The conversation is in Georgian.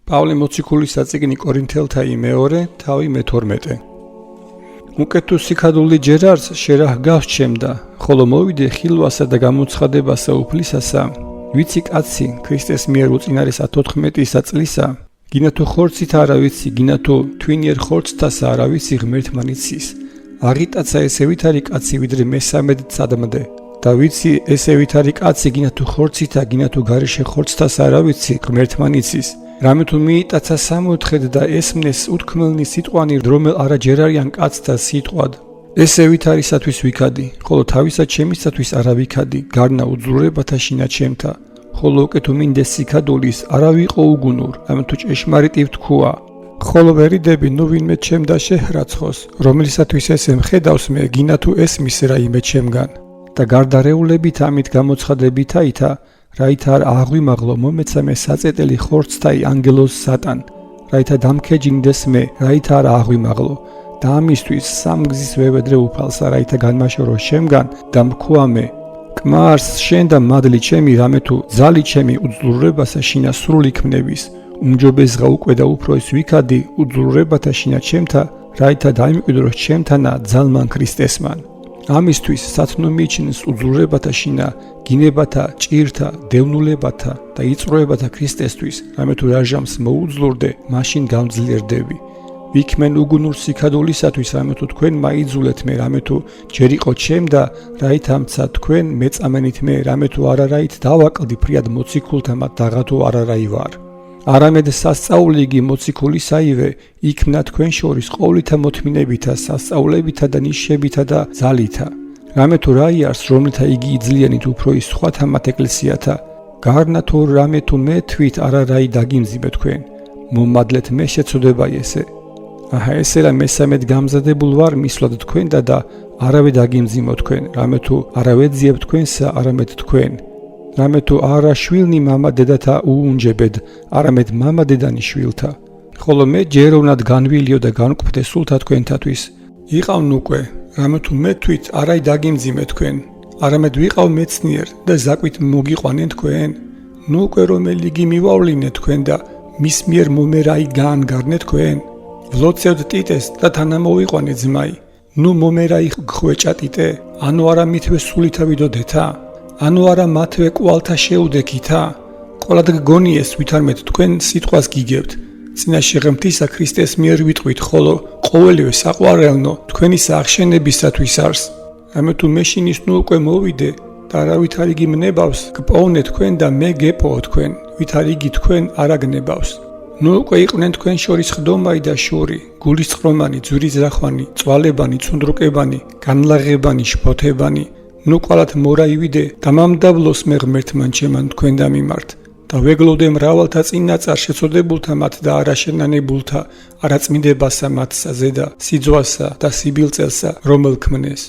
პავლე მოციქულის საწიგნი კორინთელთა მეორე, თავი მე-12. უკეთ თუ სიქადული ჯერ არს, შერაჰგავს ჩემდა, ხოლო მოვიდე ხილვასა და გამოცხადებასა უფლისასა, ვიცი კაცი ქრისტეს მიერ უწინარეს 14 წლისა, გინა თუ ხორცით არა ვიცი, გინა თუ თვინიერ ხორცთასა არა ვიცი ღმერთმა იცის. აღიტაცა ესე ვითარი კაცი ვიდრე მესამედ წადმდე. და ვიცი ესე ვითარი კაცი გინა თუ ხორცითა, გინა თუ გარეშე ხორცთასა არა ვიცი ღმერთმა იცის. რამე თუ მიიტაცა სამოთხედ და ესმნეს უთქმელნი სიტყვანი, რომელ არა ჯერ არიან კაცთა სიტყვად. ესე ვითარისათვის ვიქადი, ხოლო თავისა ჩემისათვის არა ვიქადი, გარნა უძლურებათა შინა ჩემთა. ხოლო უკეთ თუ მინდეს სიქადულის, არა ვიყო უგუნურ, რამე თუ ჭეშმარიტი ვთქვა. ხოლო ვერიდები ნუ ვინმე ჩემდა შეჰრაცხოს, რომელისათვის ესე მხედავს მე, გინა თუ ესმის რაიმე ჩემგან. და გარდარეულებით ამით გამოცხადებითაითა, რაითა არ აღვიმაღლო მომეცა მე საწეტელი ხორცთაი ანგელოს სატან, რაითა დამქეჯინდეს მე, რაითა არ აღვიმაღლო. და ამისთვის სამგზის ვევედრე უფალსა, რაითა განმაშორო შემგან და მქვა მე. კმარს შენ და მადლი ჩემი, რამე თუ ძალი ჩემი უძლურებასა შინა სრული ქმნების, უმჯობესღა უკვე და უფრო ის ვიქადი უძლურებათა შინა ჩემთა, რაითა დაიმკვიდროს ჩემთანა ძალმან ქრისტესმან. ამისთვის სათნო მიჩნს უძლურებათა შინა, გინებათა, ჭირთა, დევნულებათა და იწროებათა ქრისტესთვის, რამე თუ რაჟამს მოუძლურდე, მაშინ გამძლიერდები. ვიქმენ უგუნურ სიქადულისათვის, რამე თუ თქვენ მაიძულეთ მე, რამე თუ ჯერ იყო ჩემდა, რაით ამცა თქვენ მეწამენით მე, რამე თუ არარაით დავაკლდი ფრიად მოციქულთა მათ დაღათო არარაი ვარ. არამედ სასწაული იგი მოციქულისაივე, იქმნა თქვენ შორის ყოვლითა მოთმინებითა, სასწაულებითა და ნიშებითა და ძალითა. რამე თუ რაიარს, რომლითა იგი იძლიანით უფრო ის სხვათა მათ ეკლესიათა, გარნა თუ რამე თუ მე თვით არარაი დაგიმზიბე თქვენ, მომადლეთ მე შეცოდება ესე. აჰა ესე რა მესამედ გამზადებულ ვარ მისვლად თქვენდა და არავე დაგიმძიმო თქვენ, რამე თუ არავეძიებ თქვენსა, არამედ თქვენ. რამე თუ არა შვილნი მამა დედათა უუნჯებედ, არამედ მამა დედანი შვილთა. ხოლო მე ჯეროვნად განვილიო და განკვდე სულთა თქვენთათვის. იყავნ უკვე, რამე თუ მე თვით არაი დაგიმძიმე თქვენ, არამედ ვიყავ მეცნიერ და ზაკვით მოგიყვანენ თქვენ. ნუ უკვე რომელი იგი მივავლინე თქვენ და მის მიერ მომერაი გაანგარნე თქვენ. ვლოცევთ ტიტეს და თანამოვიყვანე ძმაი. ნუ მომერაი გხვეჭა ტიტე, ანუ არა მითვე სულითა ვიდოდეთა? ანუ არა მათვე კვალთა შეუდექითა? ყოლად გგონიეს ვითარმეთ თქვენ სიტყვას გიგებთ. წინაშე ღმრთისა ქრისტეს მიერ ვიტყვით, ხოლო ყოველივე საყვარელნო თქვენი საახშენებისათვის არს. რამე თუ მეშინის ნუ უკვე მოვიდე და არავით არ იგი მნებავს, გპოვნე თქვენ და მე გეპოვო თქვენ, ვით არ იგი თქვენ არ აგნებავს. ნუ უკვე იყვნენ თქვენ შორის ხდომაი და შური, გულისწყრომანი, ძვირიზრახვანი, წვალებანი, ცუნდრუკებანი, განლაღებანი, შფოთებანი. ნუ ყალათ მორაივიდე და მამდაბლოს მე ღმერთმან ჩემან თქვენ დამიმართ და ვეგლოდე მრავალთა წინაწარ შეწოდებულთა მათ და არაშენანებულთა არაწმინდებასა მათსა ზედა სიძვასა და სიბილწელსა რომელ ქმნეს.